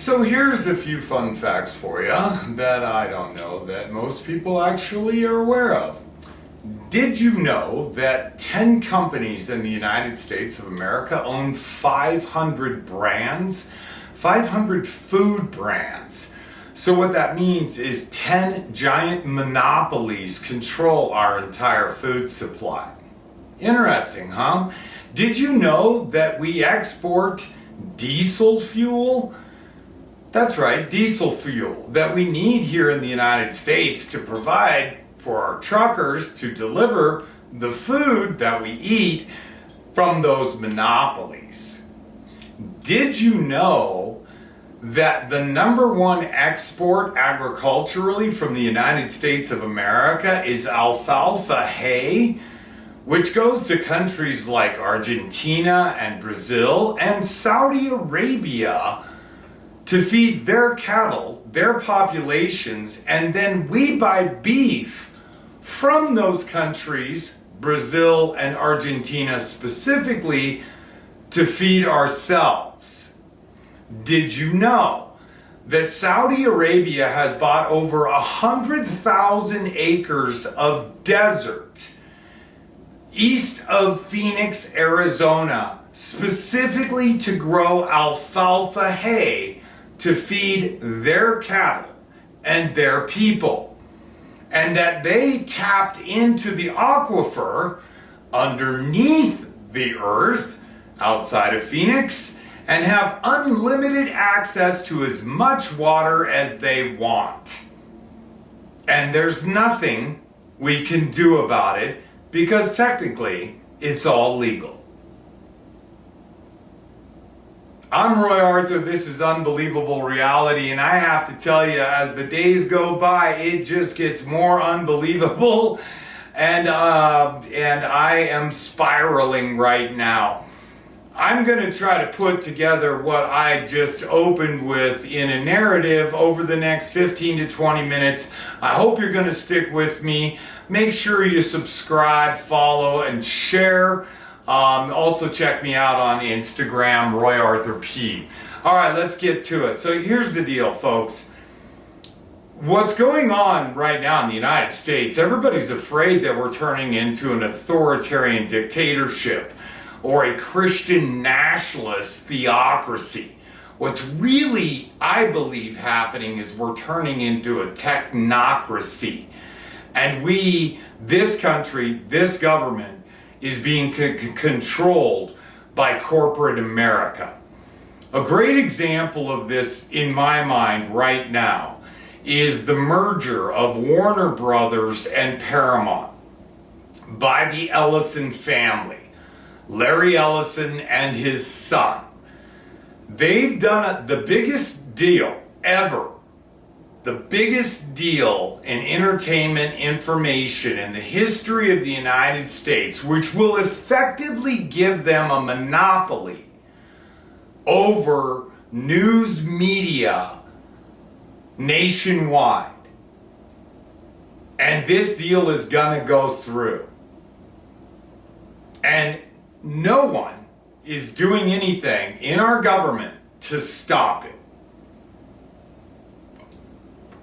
So here's a few fun facts for you that I don't know that most people actually are aware of. Did you know that 10 companies in the United States of America own 500 brands? 500 food brands. So what that means is 10 giant monopolies control our entire food supply. Interesting, huh? Did you know that we export diesel fuel? That's right, diesel fuel that we need here in the United States to provide for our truckers to deliver the food that we eat from those monopolies. Did you know that the number one export agriculturally from the United States of America is alfalfa hay, which goes to countries like Argentina and Brazil and Saudi Arabia to feed their cattle, their populations, and then we buy beef from those countries, Brazil and Argentina specifically, to feed ourselves. Did you know that Saudi Arabia has bought over 100,000 acres of desert east of Phoenix, Arizona, specifically to grow alfalfa hay to feed their cattle and their people, and that they tapped into the aquifer underneath the earth outside of Phoenix and have unlimited access to as much water as they want. And there's nothing we can do about it because technically it's all legal. I'm Roy Arthur, this is Unbelievable Reality, and I have to tell you, as the days go by, it just gets more unbelievable, and I am spiraling right now. I'm going to try to put together what I just opened with in a narrative over the next 15 to 20 minutes. I hope you're going to stick with me. Make sure you subscribe, follow, and share. Also check me out on Instagram, Roy Arthur P. All right, let's get to it. So here's the deal, folks. What's going on right now in the United States, everybody's afraid that we're turning into an authoritarian dictatorship or a Christian nationalist theocracy. What's really, I believe, happening is we're turning into a technocracy. And this country, this government, is being controlled by corporate America. A great example of this, in my mind, right now, is the merger of Warner Brothers and Paramount by the Ellison family, Larry Ellison and his son. They've done the biggest deal ever. The biggest deal in entertainment information in the history of the United States, which will effectively give them a monopoly over news media nationwide. And this deal is going to go through. And no one is doing anything in our government to stop it.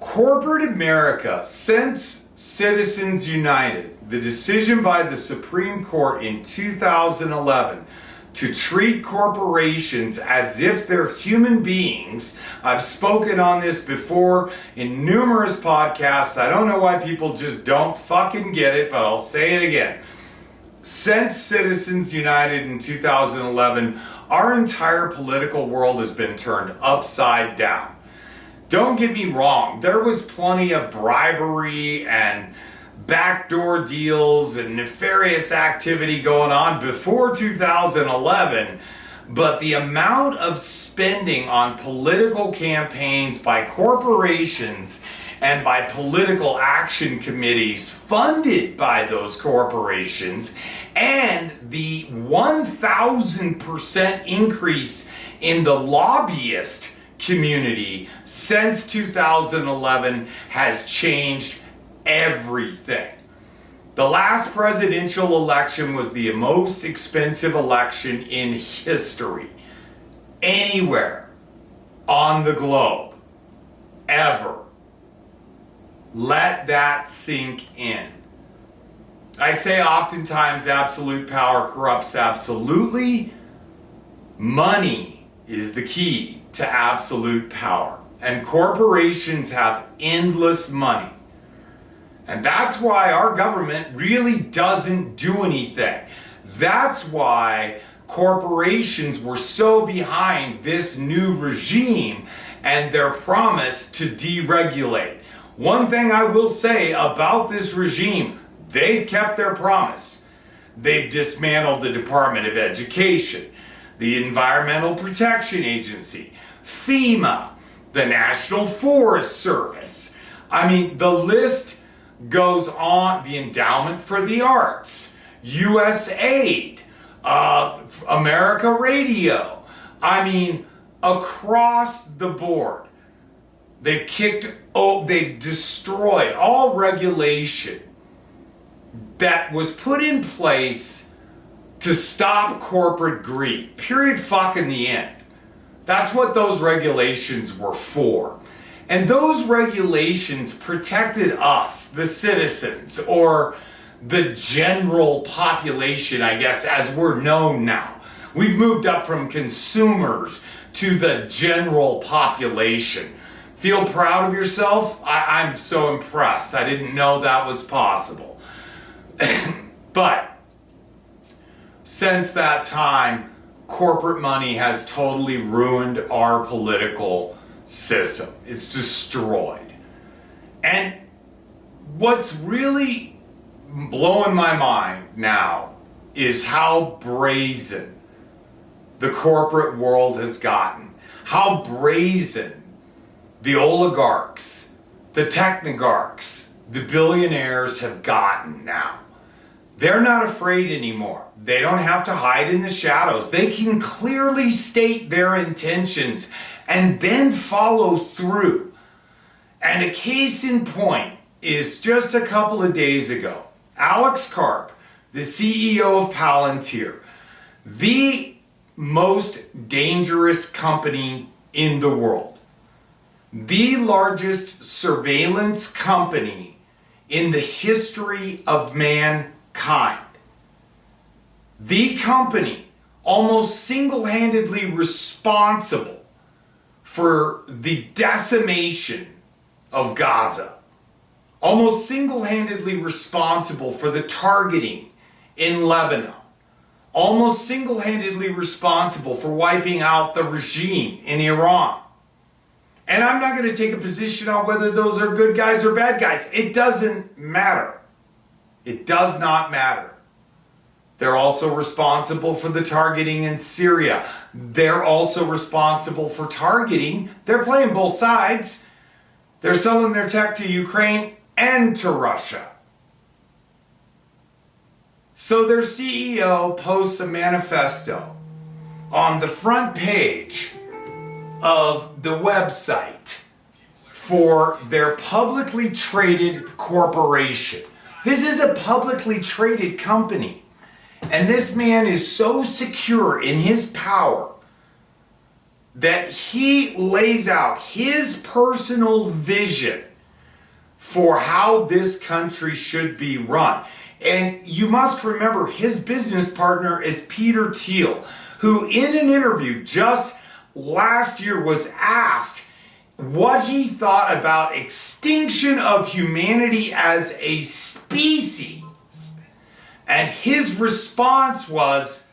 Corporate America, since Citizens United, the decision by the Supreme Court in 2011 to treat corporations as if they're human beings. I've spoken on this before in numerous podcasts. I don't know why people just don't fucking get it, but I'll say it again. Since Citizens United in 2011, our entire political world has been turned upside down. Don't get me wrong, there was plenty of bribery and backdoor deals and nefarious activity going on before 2011, but the amount of spending on political campaigns by corporations and by political action committees funded by those corporations, and the 1,000% increase in the lobbyist community since 2011 has changed everything. The last presidential election was the most expensive election in history, anywhere. on the globe, ever. Let that sink in. I say oftentimes absolute power corrupts absolutely. Money is the key to absolute power. And corporations have endless money. And that's why our government really doesn't do anything. That's why corporations were so behind this new regime and their promise to deregulate. One thing I will say about this regime, they've kept their promise. They've dismantled the Department of Education, the Environmental Protection Agency, FEMA, the National Forest Service. I mean, the list goes on. The Endowment for the Arts, USAID, America Radio. I mean, across the board, they've destroyed all regulation that was put in place to stop corporate greed. Period fucking the end. That's what those regulations were for. And those regulations protected us, the citizens, or the general population, I guess, as we're known now. We've moved up from consumers to the general population. Feel proud of yourself? I'm so impressed. I didn't know that was possible. But since that time, corporate money has totally ruined our political system. It's destroyed. And what's really blowing my mind now is how brazen the corporate world has gotten. How brazen the oligarchs, the technocrats, the billionaires have gotten now. They're not afraid anymore. They don't have to hide in the shadows. They can clearly state their intentions and then follow through. And a case in point is just a couple of days ago, Alex Karp, the CEO of Palantir, the most dangerous company in the world, the largest surveillance company in the history of mankind. The company almost single-handedly responsible for the decimation of Gaza. Almost single-handedly responsible for the targeting in Lebanon. Almost single-handedly responsible for wiping out the regime in Iran. And I'm not going to take a position on whether those are good guys or bad guys. It doesn't matter. It does not matter. They're also responsible for the targeting in Syria. They're also responsible for targeting. They're playing both sides. They're selling their tech to Ukraine and to Russia. So their CEO posts a manifesto on the front page of the website for their publicly traded corporation. This is a publicly traded company. And this man is so secure in his power that he lays out his personal vision for how this country should be run. And you must remember his business partner is Peter Thiel, who in an interview just last year was asked what he thought about extinction of humanity as a species. And his response was,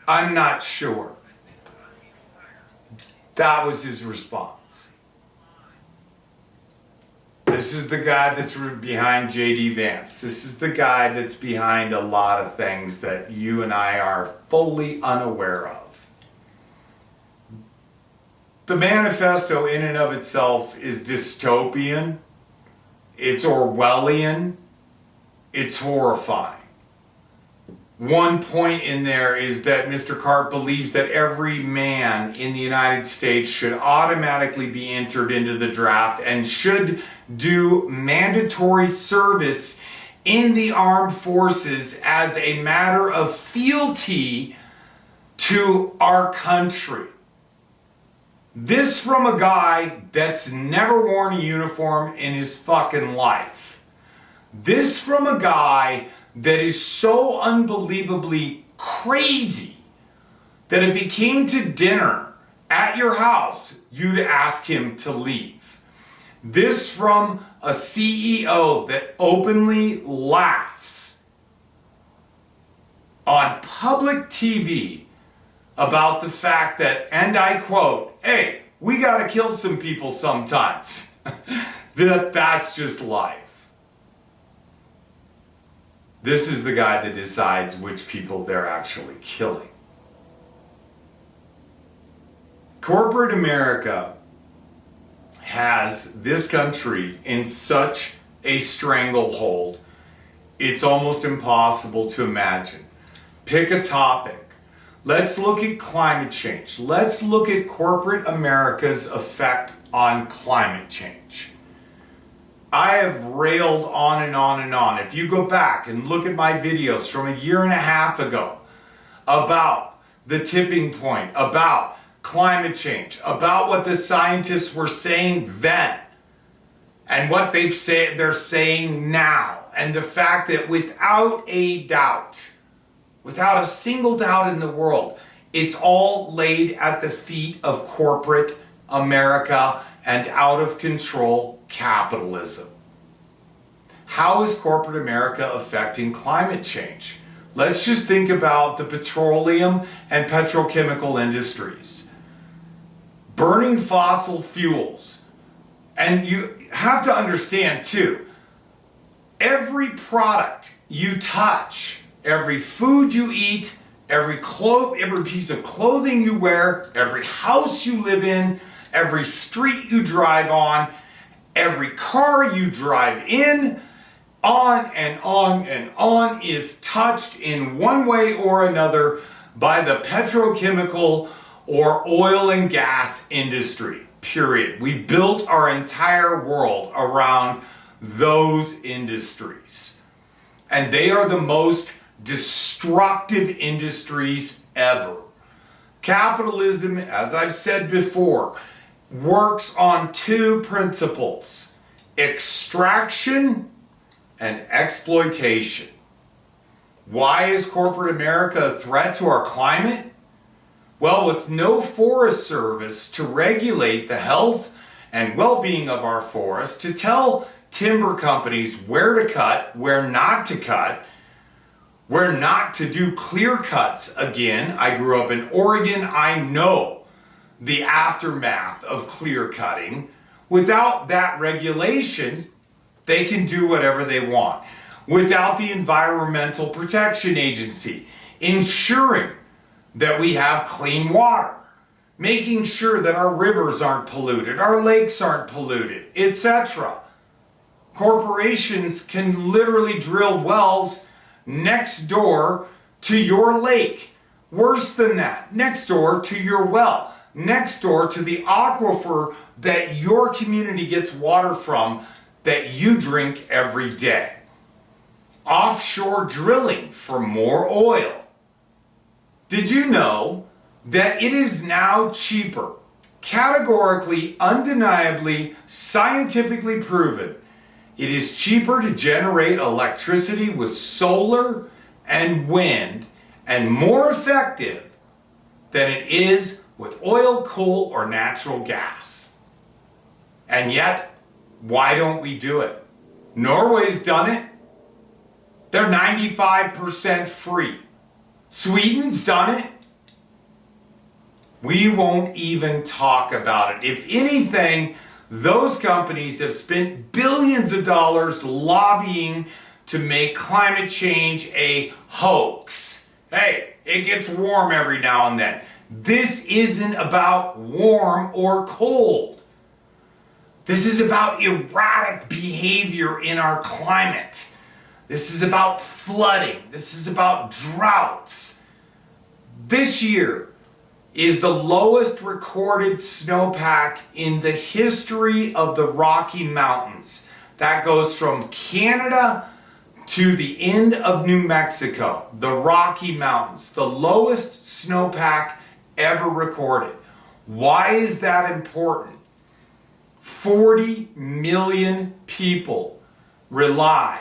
I'm not sure. That was his response. This is the guy that's behind J.D. Vance. This is the guy that's behind a lot of things that you and I are fully unaware of. The manifesto in and of itself is dystopian, it's Orwellian, it's horrifying. One point in there is that Mr. Karp believes that every man in the United States should automatically be entered into the draft and should do mandatory service in the armed forces as a matter of fealty to our country. This from a guy that's never worn a uniform in his fucking life. This from a guy that is so unbelievably crazy that if he came to dinner at your house, you'd ask him to leave. This from a CEO that openly laughs on public TV about the fact that, and I quote, hey, we gotta kill some people sometimes. That's just life. This is the guy that decides which people they're actually killing. Corporate America has this country in such a stranglehold, it's almost impossible to imagine. Pick a topic. Let's look at climate change. Let's look at corporate America's effect on climate change. I have railed on and on and on. If you go back and look at my videos from a year and a half ago about the tipping point, about climate change, about what the scientists were saying then, and what they're saying now, and the fact that without a doubt, without a single doubt in the world, it's all laid at the feet of corporate America and out of control capitalism. How is corporate America affecting climate change? Let's just think about the petroleum and petrochemical industries. Burning fossil fuels. And you have to understand too, every product you touch, every food you eat, every piece of clothing you wear, every house you live in, every street you drive on, every car you drive in, on and on and on is touched in one way or another by the petrochemical or oil and gas industry, period. We built our entire world around those industries. And they are the most destructive industries ever. Capitalism, as I've said before, works on two principles: extraction and exploitation. Why is corporate America a threat to our climate? Well, with no Forest Service to regulate the health and well-being of our forests, to tell timber companies where to cut, where not to cut, where not to do clear cuts again. I grew up in Oregon. I know the aftermath of clear cutting. Without that regulation, they can do whatever they want. Without the Environmental Protection Agency ensuring that we have clean water, making sure that our rivers aren't polluted, our lakes aren't polluted, etc. Corporations can literally drill wells next door to your lake. Worse than that, next door to your well, next door to the aquifer that your community gets water from that you drink every day. Offshore drilling for more oil. Did you know that it is now cheaper, categorically, undeniably, scientifically proven, it is cheaper to generate electricity with solar and wind and more effective than it is with oil, coal, or natural gas. And yet, why don't we do it? Norway's done it. They're 95% free. Sweden's done it. We won't even talk about it. If anything, those companies have spent billions of dollars lobbying to make climate change a hoax. Hey, it gets warm every now and then. This isn't about warm or cold. This is about erratic behavior in our climate. This is about flooding. This is about droughts. This year is the lowest recorded snowpack in the history of the Rocky Mountains. That goes from Canada to the end of New Mexico, the Rocky Mountains, the lowest snowpack ever recorded. Why is that important? 40 million people rely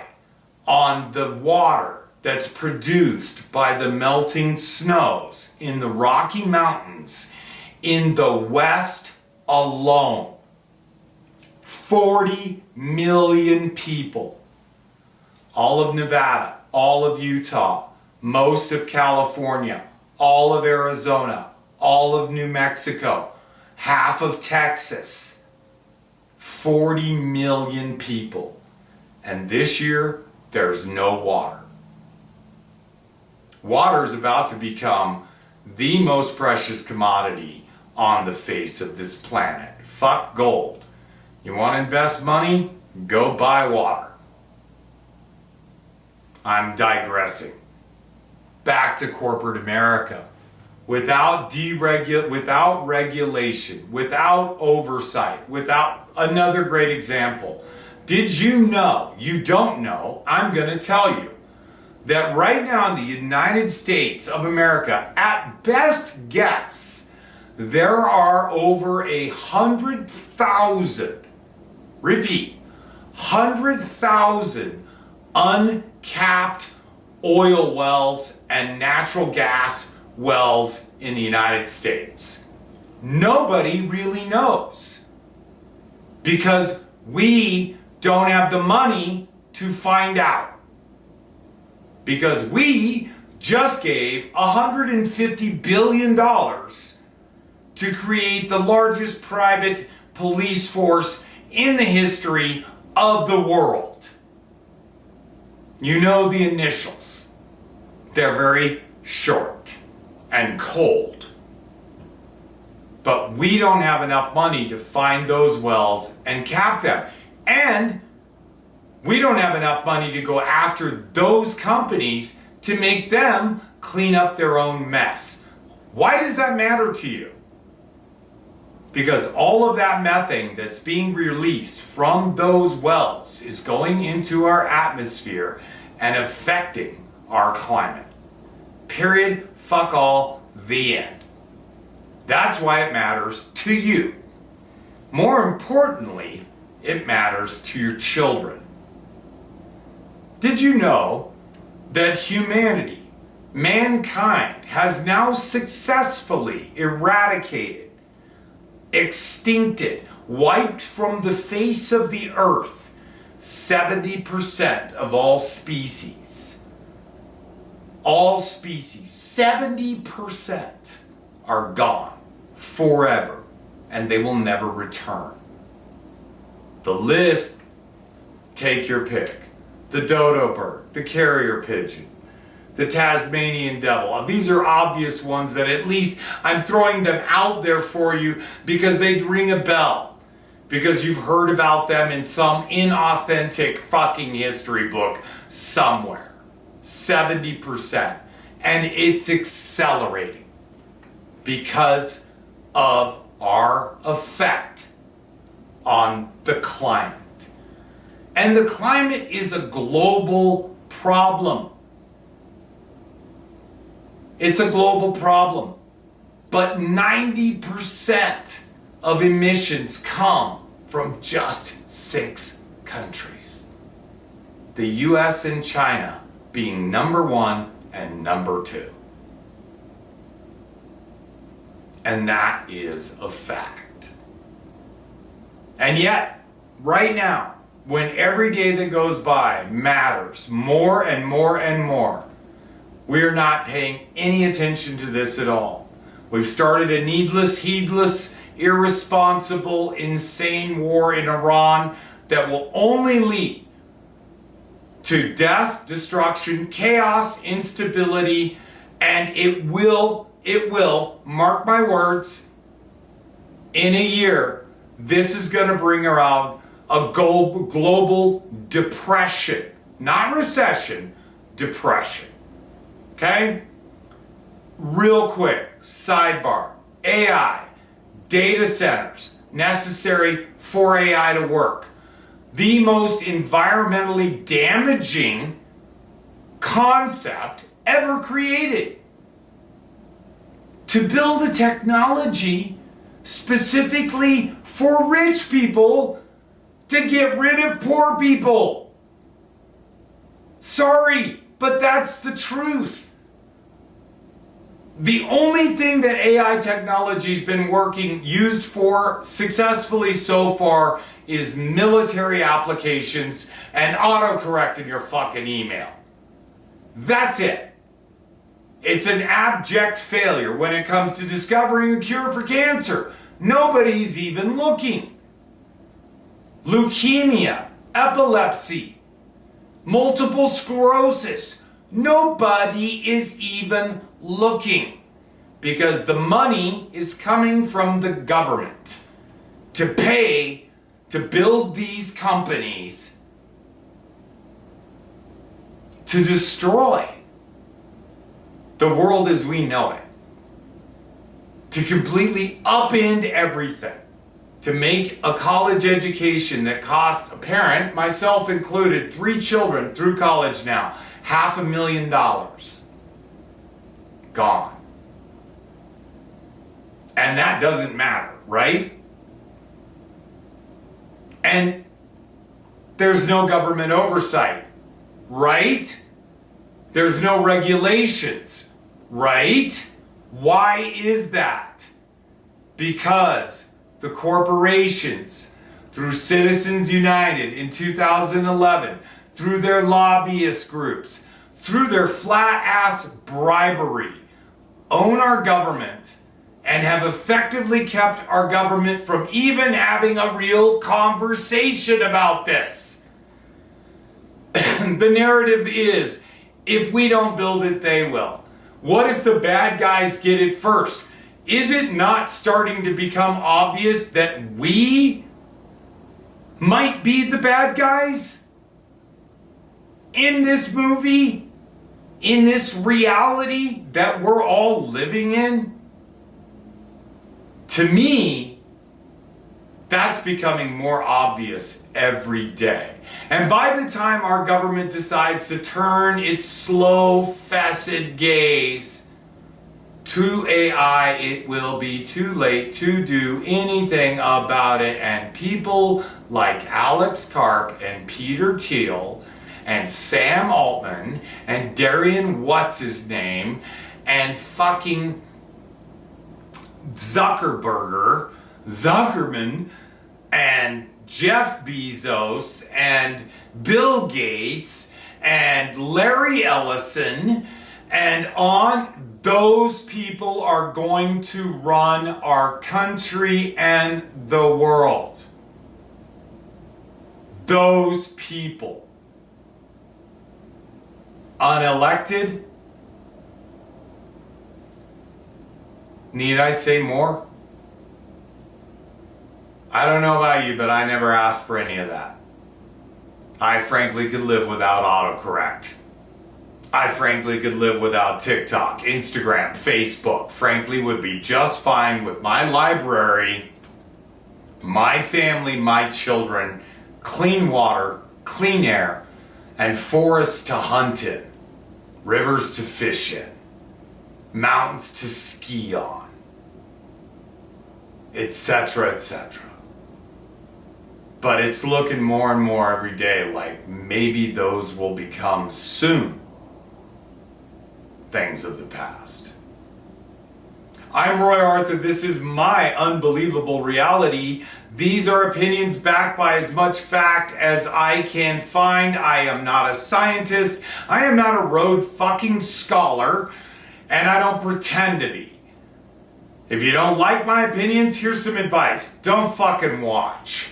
on the water that's produced by the melting snows in the Rocky Mountains in the West alone. 40 million people. All of Nevada, all of Utah, most of California, all of Arizona, all of New Mexico, half of Texas. 40 million people. And this year, there's no water. Water is about to become the most precious commodity on the face of this planet. Fuck gold. You want to invest money? Go buy water. I'm digressing. Back to corporate America. Without regulation, without oversight, without another great example. Did you know, you don't know, I'm going to tell you, that right now in the United States of America, at best guess, there are over 100,000, repeat, 100,000 uncapped oil wells and natural gas wells in the United States. Nobody really knows because we don't have the money to find out. Because we just gave $150 billion to create the largest private police force in the history of the world. You know the initials. They're very short and cold. But we don't have enough money to find those wells and cap them. And we don't have enough money to go after those companies to make them clean up their own mess. Why does that matter to you? Because all of that methane that's being released from those wells is going into our atmosphere and affecting our climate. Period. Fuck all. The end. That's why it matters to you. More importantly, it matters to your children. Did you know that humanity, mankind, has now successfully eradicated, extincted, wiped from the face of the earth 70% of all species? All species, 70% are gone forever, and they will never return. The list, take your pick. The dodo bird, the carrier pigeon, the Tasmanian devil. These are obvious ones that at least I'm throwing them out there for you because they ring a bell. Because you've heard about them in some inauthentic fucking history book somewhere. 70%. And it's accelerating because of our effect on the climate. And the climate is a global problem. It's a global problem. But 90% of emissions come from just 6 countries. The US and China being number 1 and number 2. And that is a fact. And yet, right now, when every day that goes by matters more and more and more, we're not paying any attention to this at all. We've started a needless, heedless, irresponsible, insane war in Iran that will only lead to death, destruction, chaos, instability, and it will, mark my words, in a year, this is going to bring around a global depression not recession, depression. Okay? Real quick, sidebar. AI, data centers, necessary for AI to work. The most environmentally damaging concept ever created. To build a technology specifically for rich people to get rid of poor people. Sorry, but that's the truth. The only thing that AI technology's been used for successfully so far is military applications and autocorrect in your fucking email. That's it. It's an abject failure when it comes to discovering a cure for cancer. Nobody's even looking. Leukemia, epilepsy, multiple sclerosis. Nobody is even looking because the money is coming from the government to pay to build these companies to destroy the world as we know it, to completely upend everything, to make a college education that costs a parent, myself included, 3 children through college now, $500,000 gone. And that doesn't matter, right? And there's no government oversight, right? There's no regulations, right? Why is that? Because the corporations, through Citizens United in 2011, through their lobbyist groups, through their flat-ass bribery, own our government and have effectively kept our government from even having a real conversation about this. The narrative is, if we don't build it, they will. What if the bad guys get it first? Is it not starting to become obvious that we might be the bad guys in this movie, in this reality that we're all living in? To me, that's becoming more obvious every day. And by the time our government decides to turn its slow, facet gaze to AI, it will be too late to do anything about it. And people like Alex Karp and Peter Thiel and Sam Altman and Darian what's-his-name and fucking Zuckerman and Jeff Bezos and Bill Gates and Larry Ellison and on, those people are going to run our country and the world. Those people. Unelected. Need I say more? I don't know about you, but I never asked for any of that. I frankly could live without autocorrect. I frankly could live without TikTok, Instagram, Facebook. Frankly, would be just fine with my library, my family, my children, clean water, clean air, and forests to hunt in, rivers to fish in, mountains to ski on, etc., etc. But it's looking more and more every day like maybe those will become soon things of the past. I'm Roy Arthur. This is my unbelievable reality. These are opinions backed by as much fact as I can find. I am not a scientist. I am not a Rhodes fucking scholar. And I don't pretend to be. If you don't like my opinions, here's some advice. Don't fucking watch.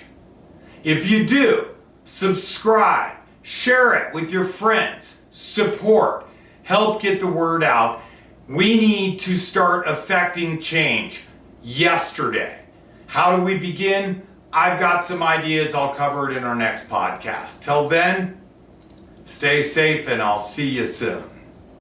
If you do, subscribe, share it with your friends, support, help get the word out. We need to start affecting change yesterday. How do we begin? I've got some ideas. I'll cover it in our next podcast. Till then, Stay safe and I'll see you soon.